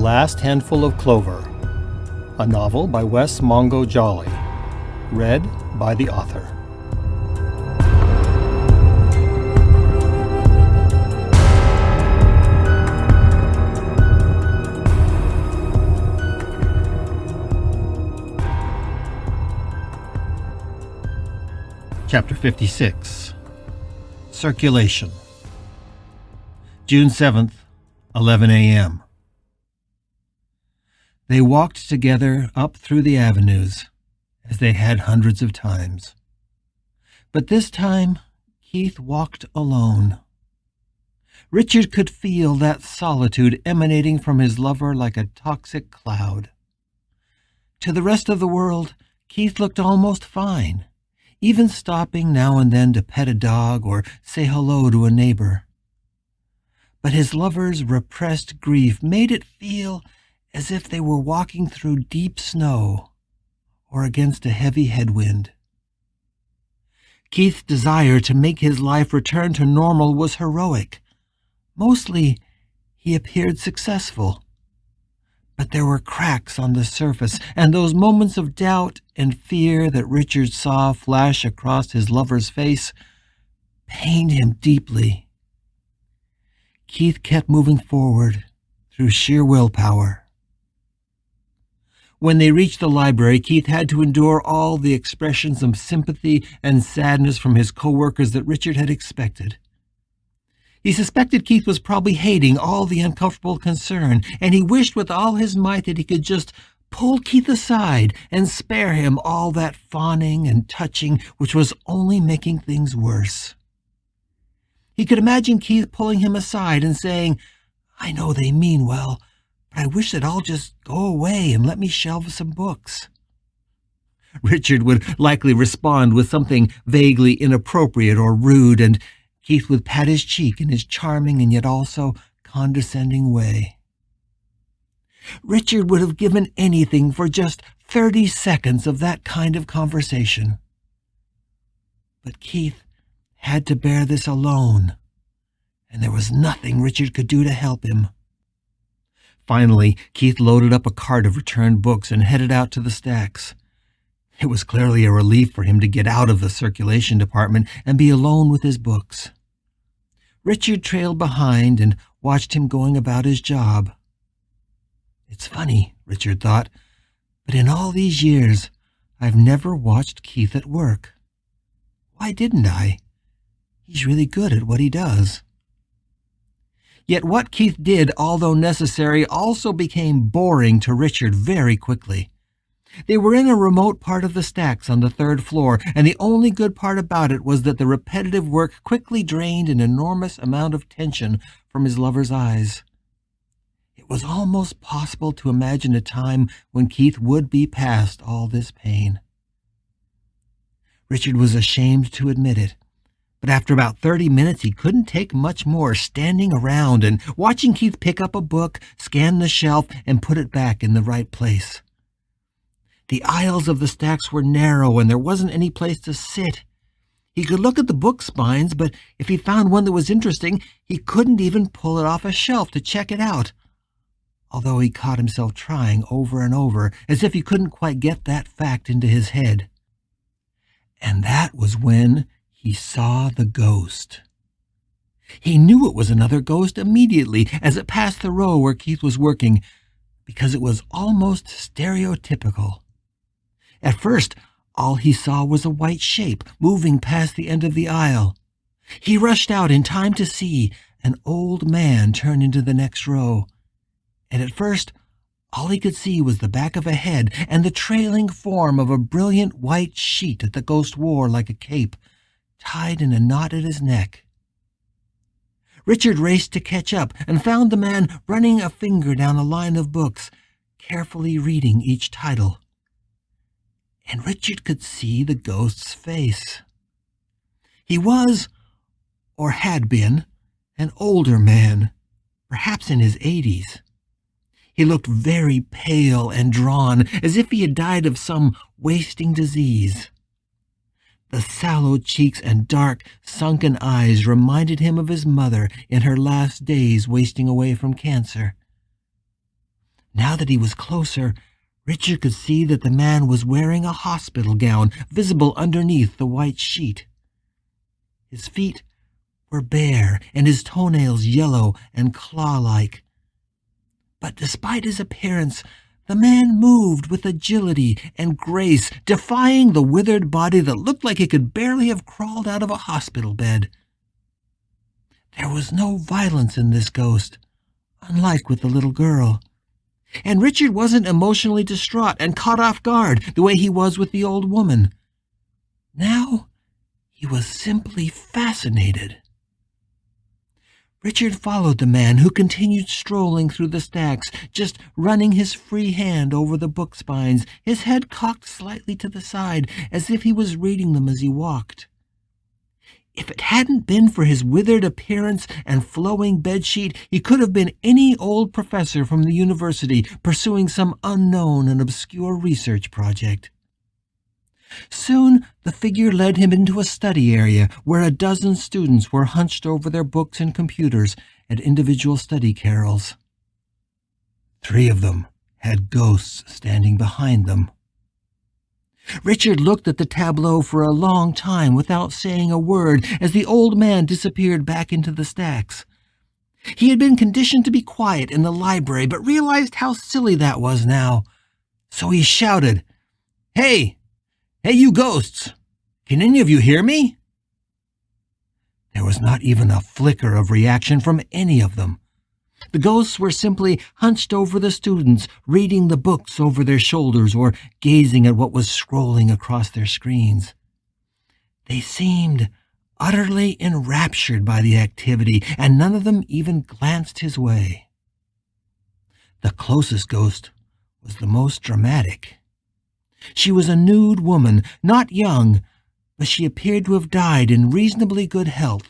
Last Handful of Clover, a novel by Wess Mongo Jolley, read by the author. Chapter 56. Circulation. June 7th, 11 a.m. They walked together up through the avenues, as they had hundreds of times. But this time, Keith walked alone. Richard could feel that solitude emanating from his lover like a toxic cloud. To the rest of the world, Keith looked almost fine, even stopping now and then to pet a dog or say hello to a neighbor. But his lover's repressed grief made it feel as if they were walking through deep snow or against a heavy headwind. Keith's desire to make his life return to normal was heroic. Mostly, he appeared successful. But there were cracks on the surface, and those moments of doubt and fear that Richard saw flash across his lover's face pained him deeply. Keith kept moving forward through sheer willpower. When they reached the library, Keith had to endure all the expressions of sympathy and sadness from his co-workers that Richard had expected. He suspected Keith was probably hating all the uncomfortable concern, and he wished with all his might that he could just pull Keith aside and spare him all that fawning and touching, which was only making things worse. He could imagine Keith pulling him aside and saying, "I know they mean well, but I wish they'd all just go away and let me shelve some books." Richard would likely respond with something vaguely inappropriate or rude, and Keith would pat his cheek in his charming and yet also condescending way. Richard would have given anything for just 30 seconds of that kind of conversation. But Keith had to bear this alone, and there was nothing Richard could do to help him. Finally, Keith loaded up a cart of returned books and headed out to the stacks. It was clearly a relief for him to get out of the circulation department and be alone with his books. Richard trailed behind and watched him going about his job. It's funny, Richard thought, but in all these years, I've never watched Keith at work. Why didn't I? He's really good at what he does. Yet what Keith did, although necessary, also became boring to Richard very quickly. They were in a remote part of the stacks on the third floor, and the only good part about it was that the repetitive work quickly drained an enormous amount of tension from his lover's eyes. It was almost possible to imagine a time when Keith would be past all this pain. Richard was ashamed to admit it, but after about 30 minutes he couldn't take much more standing around and watching Keith pick up a book, scan the shelf, and put it back in the right place. The aisles of the stacks were narrow, and there wasn't any place to sit. He could look at the book spines, but if he found one that was interesting, he couldn't even pull it off a shelf to check it out, although he caught himself trying over and over, as if he couldn't quite get that fact into his head. And that was when he saw the ghost. He knew it was another ghost immediately as it passed the row where Keith was working, because it was almost stereotypical. At first, all he saw was a white shape moving past the end of the aisle. He rushed out in time to see an old man turn into the next row, and at first, all he could see was the back of a head and the trailing form of a brilliant white sheet that the ghost wore like a cape, tied in a knot at his neck. Richard raced to catch up and found the man running a finger down a line of books, carefully reading each title. And Richard could see the ghost's face. He was, or had been, an older man, perhaps in his 80s. He looked very pale and drawn, as if he had died of some wasting disease. The sallow cheeks and dark, sunken eyes reminded him of his mother in her last days wasting away from cancer. Now that he was closer, Richard could see that the man was wearing a hospital gown, visible underneath the white sheet. His feet were bare, and his toenails yellow and claw-like. But despite his appearance, the man moved with agility and grace, defying the withered body that looked like it could barely have crawled out of a hospital bed. There was no violence in this ghost, unlike with the little girl. And Richard wasn't emotionally distraught and caught off guard the way he was with the old woman. Now he was simply fascinated. Richard followed the man, who continued strolling through the stacks, just running his free hand over the book spines, his head cocked slightly to the side, as if he was reading them as he walked. If it hadn't been for his withered appearance and flowing bedsheet, he could have been any old professor from the university pursuing some unknown and obscure research project. Soon the figure led him into a study area where a dozen students were hunched over their books and computers at individual study carrels. 3 of them had ghosts standing behind them. Richard looked at the tableau for a long time without saying a word as the old man disappeared back into the stacks. He had been conditioned to be quiet in the library, but realized how silly that was now. So he shouted, "Hey! Hey, you ghosts! Can any of you hear me?" There was not even a flicker of reaction from any of them. The ghosts were simply hunched over the students, reading the books over their shoulders or gazing at what was scrolling across their screens. They seemed utterly enraptured by the activity, and none of them even glanced his way. The closest ghost was the most dramatic. She was a nude woman, not young, but she appeared to have died in reasonably good health.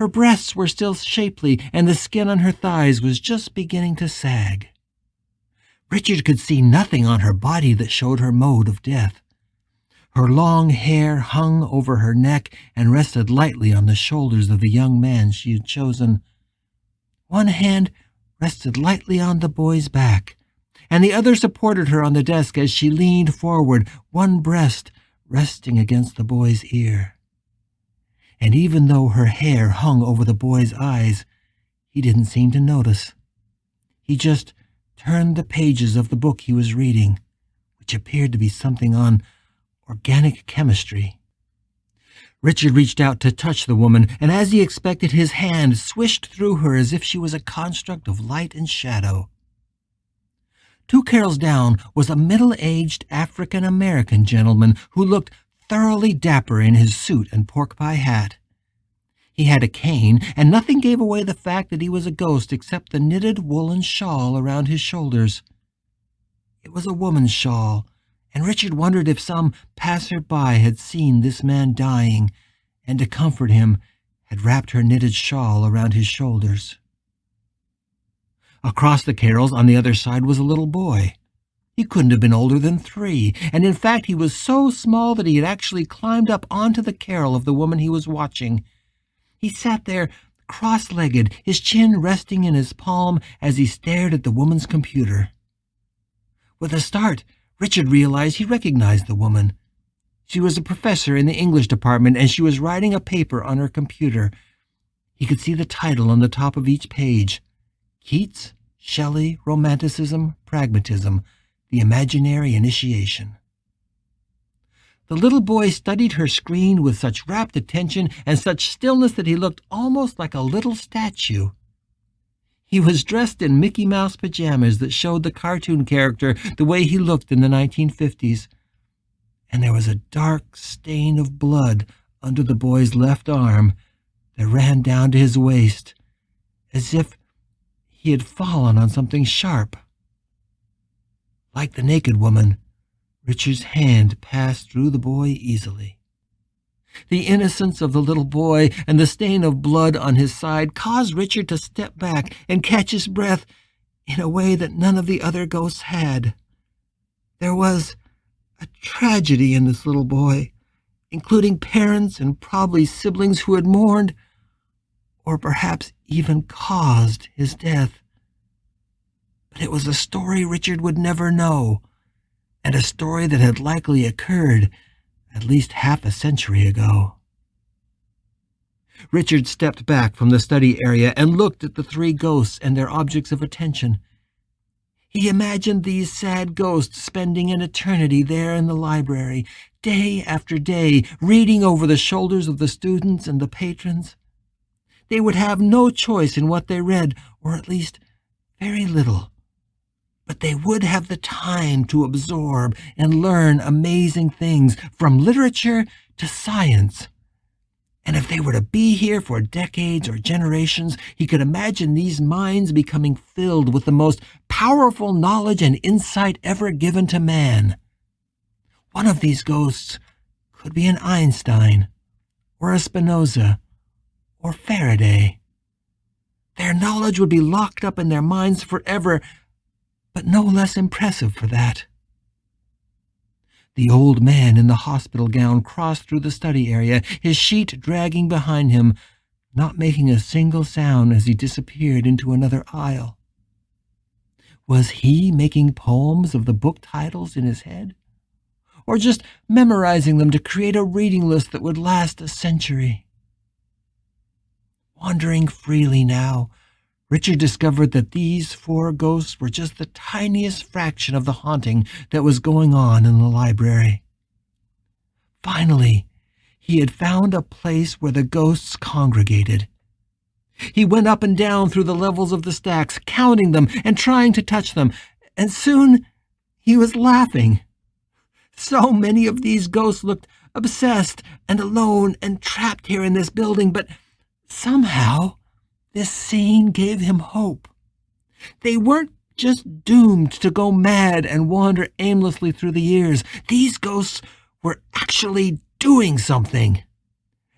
Her breasts were still shapely, and the skin on her thighs was just beginning to sag. Richard could see nothing on her body that showed her mode of death. Her long hair hung over her neck and rested lightly on the shoulders of the young man she had chosen. One hand rested lightly on the boy's back, and the other supported her on the desk as she leaned forward, one breast resting against the boy's ear. And even though her hair hung over the boy's eyes, he didn't seem to notice. He just turned the pages of the book he was reading, which appeared to be something on organic chemistry. Richard reached out to touch the woman, and as he expected, his hand swished through her as if she was a construct of light and shadow. 2 carrels down was a middle-aged African-American gentleman who looked thoroughly dapper in his suit and pork pie hat. He had a cane, and nothing gave away the fact that he was a ghost except the knitted woolen shawl around his shoulders. It was a woman's shawl, and Richard wondered if some passer-by had seen this man dying, and to comfort him had wrapped her knitted shawl around his shoulders. Across the carrels on the other side was a little boy. He couldn't have been older than 3, and in fact he was so small that he had actually climbed up onto the carrel of the woman he was watching. He sat there, cross-legged, his chin resting in his palm as he stared at the woman's computer. With a start, Richard realized he recognized the woman. She was a professor in the English department, and she was writing a paper on her computer. He could see the title on the top of each page: Keats, Shelley, Romanticism, Pragmatism, The Imaginary Initiation. The little boy studied her screen with such rapt attention and such stillness that he looked almost like a little statue. He was dressed in Mickey Mouse pajamas that showed the cartoon character the way he looked in the 1950s, and there was a dark stain of blood under the boy's left arm that ran down to his waist, as if he had fallen on something sharp. Like the naked woman, Richard's hand passed through the boy easily. The innocence of the little boy and the stain of blood on his side caused Richard to step back and catch his breath in a way that none of the other ghosts had. There was a tragedy in this little boy, including parents and probably siblings who had mourned, or perhaps even caused his death. But it was a story Richard would never know, and a story that had likely occurred at least half a century ago. Richard stepped back from the study area and looked at the three ghosts and their objects of attention. He imagined these sad ghosts spending an eternity there in the library, day after day, reading over the shoulders of the students and the patrons. They would have no choice in what they read, or at least very little. But they would have the time to absorb and learn amazing things, from literature to science. And if they were to be here for decades or generations, he could imagine these minds becoming filled with the most powerful knowledge and insight ever given to man. One of these ghosts could be an Einstein, or a Spinoza, or Faraday. Their knowledge would be locked up in their minds forever, but no less impressive for that. The old man in the hospital gown crossed through the study area, his sheet dragging behind him, not making a single sound as he disappeared into another aisle. Was he making poems of the book titles in his head? Or just memorizing them to create a reading list that would last a century? Wandering freely now, Richard discovered that these four ghosts were just the tiniest fraction of the haunting that was going on in the library. Finally, he had found a place where the ghosts congregated. He went up and down through the levels of the stacks, counting them and trying to touch them, and soon he was laughing. So many of these ghosts looked obsessed and alone and trapped here in this building, but somehow this scene gave him hope. They weren't just doomed to go mad and wander aimlessly through the years. These ghosts were actually doing something.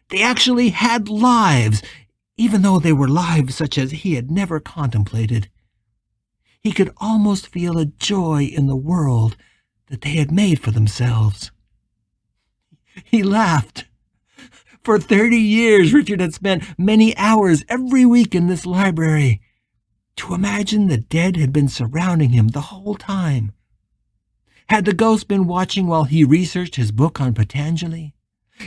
They actually had lives, even though they were lives such as he had never contemplated. He could almost feel a joy in the world that they had made for themselves. He laughed. For 30 years, Richard had spent many hours every week in this library. To imagine the dead had been surrounding him the whole time. Had the ghosts been watching while he researched his book on Patanjali?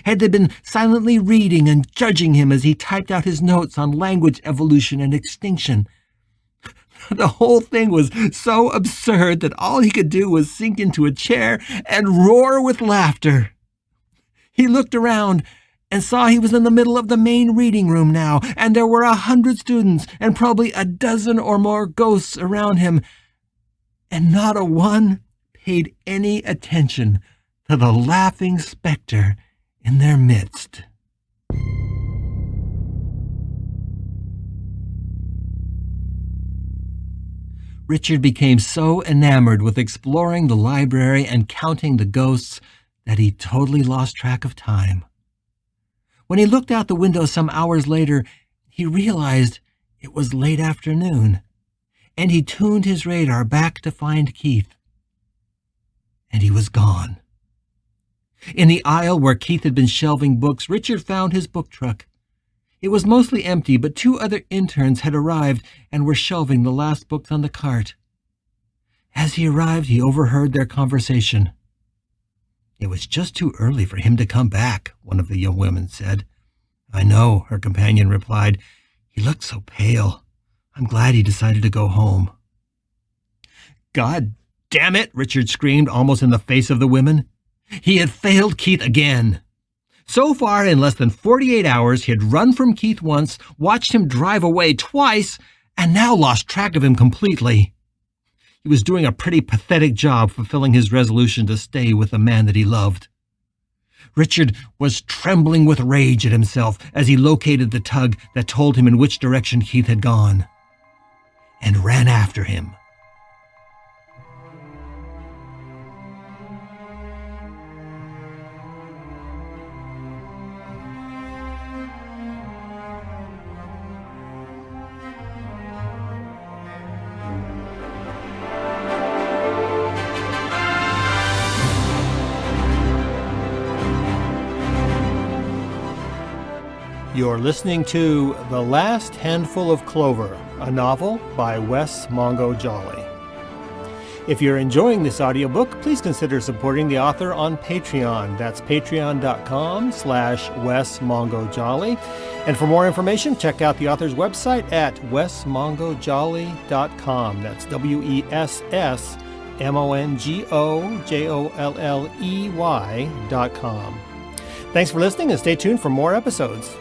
Had they been silently reading and judging him as he typed out his notes on language evolution and extinction? The whole thing was so absurd that all he could do was sink into a chair and roar with laughter. He looked around and saw he was in the middle of the main reading room now, and there were 100 students and probably a dozen or more ghosts around him, and not a one paid any attention to the laughing specter in their midst. Richard became so enamored with exploring the library and counting the ghosts that he totally lost track of time. When he looked out the window some hours later, he realized it was late afternoon, and he tuned his radar back to find Keith. And he was gone. In the aisle where Keith had been shelving books, Richard found his book truck. It was mostly empty, but 2 other interns had arrived and were shelving the last books on the cart. As he arrived, he overheard their conversation. "It was just too early for him to come back," one of the young women said. "I know," her companion replied. "He looked so pale. I'm glad he decided to go home." "God damn it," Richard screamed, almost in the face of the women. He had failed Keith again. So far, in less than 48 hours, he had run from Keith once, watched him drive away twice, and now lost track of him completely. He was doing a pretty pathetic job fulfilling his resolution to stay with the man that he loved. Richard was trembling with rage at himself as he located the tug that told him in which direction Keith had gone, and ran after him. You're listening to The Last Handful of Clover, a novel by Wess Mongo Jolley. If you're enjoying this audiobook, please consider supporting the author on Patreon. That's patreon.com/Wess Mongo Jolley. And for more information, check out the author's website at wessmongojolley.com. That's WESSMONGOJOLLEY.com. Thanks for listening and stay tuned for more episodes.